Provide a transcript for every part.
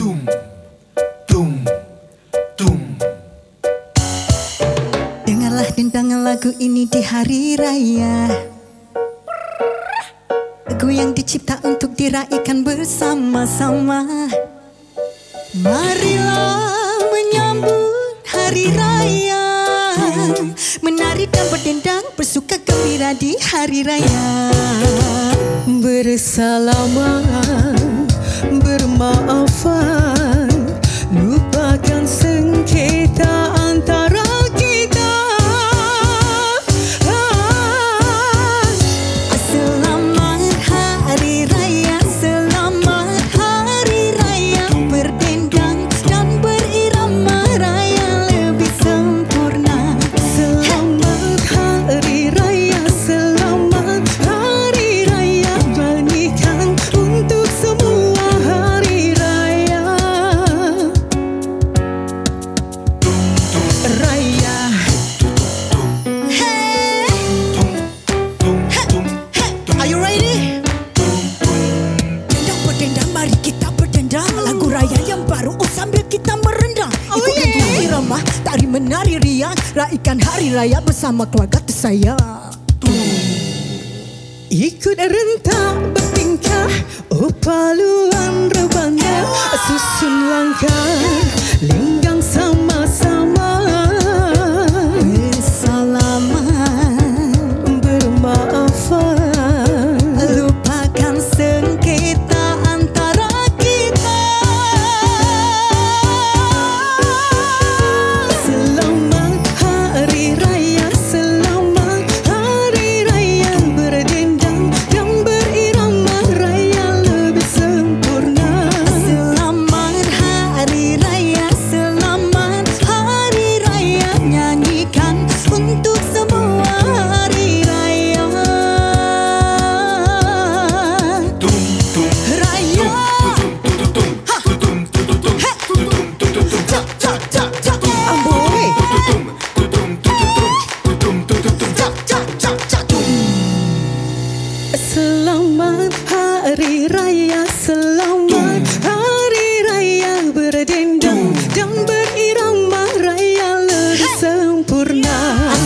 Tum, tum, tum. Dengarlah dendangan lagu ini di hari raya, lagu yang dicipta untuk diraikan bersama-sama. Marilah menyambut hari raya, menari dan berdendang, bersuka gembira di hari raya. Bersalaman, bermaafan, lupakan sengketa antara kita. Selamat hari raya, selamat hari raya, berdendang dan berirama raya lebih sempurna. Selamat hari raya, selamat hari raya, nyanyikan untuk semua hari raya. Raya. Hey, are you ready? Dendang berdendang, mari kita berdendang. Lagu raya yang baru, sambil kita merendang. Ikuti irama, tari menari riang, raikan hari raya bersama keluarga tersayang. Ikut rentak bertingkah, oh paluan rebana, susun langkah, linggang sama-sama. Bersalaman, bermaafan, lupakan sengketa antara kita. Selamat hari raya, selamat hari raya, berdendang dan berirama raya lebih sempurna. Selamat hari raya, selamat hari raya, nyanyikan untuk semua hari raya. Tum, tum, Raya. Amboi. Selamat hari raya, selamat hari raya, berdendang dan berirama raya lebih sempurna.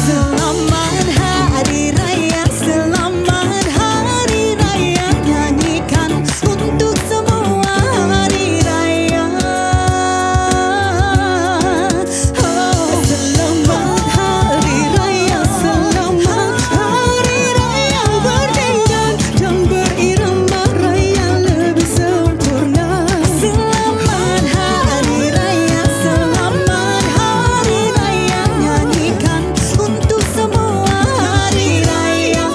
Selamat hari raya, selamat hari raya, nyanyikan untuk semua hari raya. Oh, selamat hari raya, selamat hari raya, berdendang dan berirama raya lebih sempurna. Selamat hari raya, selamat hari raya, nyanyikan untuk semua hari raya.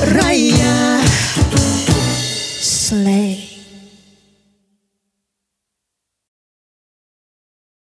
Raya Slay.